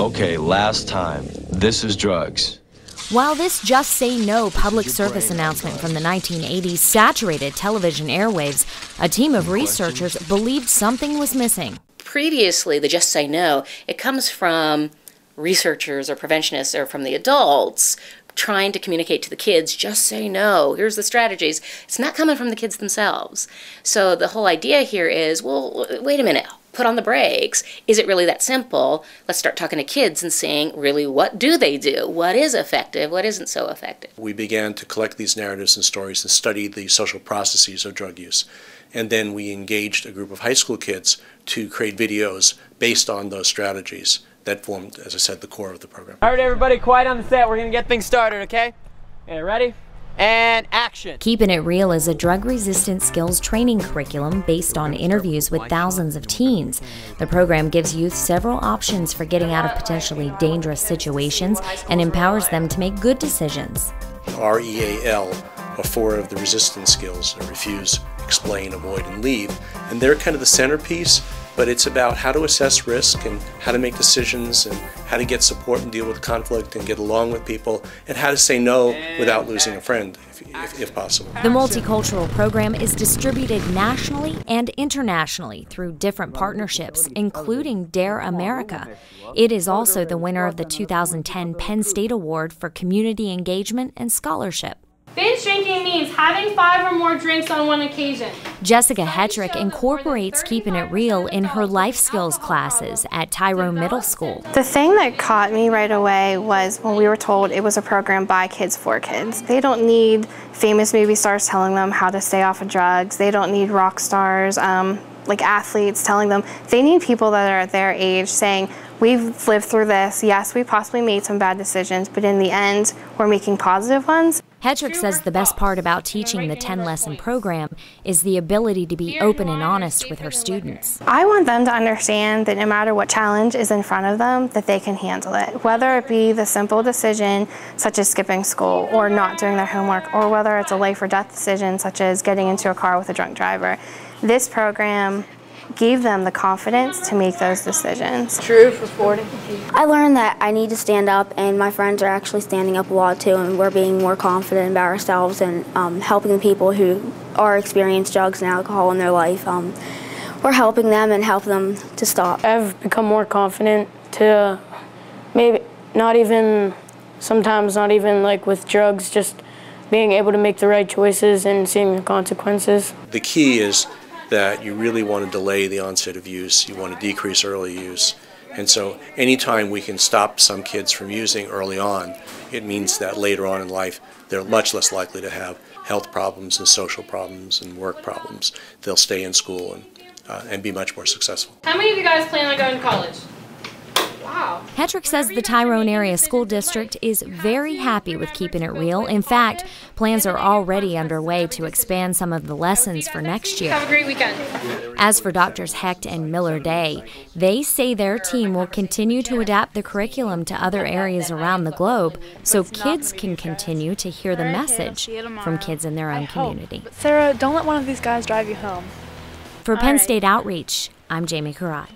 Okay, last time. This is drugs. While this Just Say No public service announcement from the 1980s saturated television airwaves, a team of researchers believed something was missing. Previously, the Just Say No, it comes from researchers or preventionists or from the adults trying to communicate to the kids, just say no, here's the strategies. It's not coming from the kids themselves. So the whole idea here is, well, wait a minute, put on the brakes. Is it really that simple? Let's start talking to kids and seeing really what do they do? What is effective? What isn't so effective? We began to collect these narratives and stories and study the social processes of drug use. And then we engaged a group of high school kids to create videos based on those strategies that formed, as I said, the core of the program. All right, everybody, quiet on the set. We're going to get things started, okay? Okay, ready? And action. Keepin' It Real is a drug-resistant skills training curriculum based on interviews with thousands of teens. The program gives youth several options for getting out of potentially dangerous situations and empowers them to make good decisions. REAL are 4 of the resistance skills: refuse, explain, avoid, and leave. And they're kind of the centerpiece, but it's about how to assess risk and how to make decisions and how to get support and deal with conflict and get along with people and how to say no without losing a friend, if possible. The multicultural program is distributed nationally and internationally through different partnerships, including Dare America. It is also the winner of the 2010 Penn State Award for Community Engagement and Scholarship. Binge drinking means having 5 or more drinks on one occasion. Jessica Hetrick incorporates Keepin' It Real in her life skills classes at Tyrone Middle School. The thing that caught me right away was when we were told it was a program by kids for kids. They don't need famous movie stars telling them how to stay off of drugs. They don't need rock stars, like athletes telling them. They need people that are at their age saying, we've lived through this. Yes, we possibly made some bad decisions, but in the end, we're making positive ones. Hetrick says the best part about teaching the 10-lesson program is the ability to be open and honest with her students. I want them to understand that no matter what challenge is in front of them, that they can handle it. Whether it be the simple decision, such as skipping school or not doing their homework, or whether it's a life or death decision, such as getting into a car with a drunk driver. This program gave them the confidence to make those decisions. True for 40. I learned that I need to stand up, and my friends are actually standing up a lot too, and we're being more confident about ourselves and helping the people who are experiencing drugs and alcohol in their life. We're helping them and help them to stop. I've become more confident to maybe sometimes not even like with drugs, just being able to make the right choices and seeing the consequences. The key is that you really want to delay the onset of use. You want to decrease early use. And so anytime we can stop some kids from using early on, it means that later on in life they're much less likely to have health problems and social problems and work problems. They'll stay in school and be much more successful. How many of you guys plan on going to college? Wow. Hetrick says the Tyrone Area School District is very happy with Keepin' It Real. In fact, plans are already underway to expand some of the lessons for next year. Have a great weekend. As for Drs. Hecht and Miller-Day, they say their team will continue to adapt the curriculum to other areas around the globe so kids can continue to hear the message from kids in their own community. Sarah, don't let one of these guys drive you home. For Penn State Outreach, I'm Jamie Curott.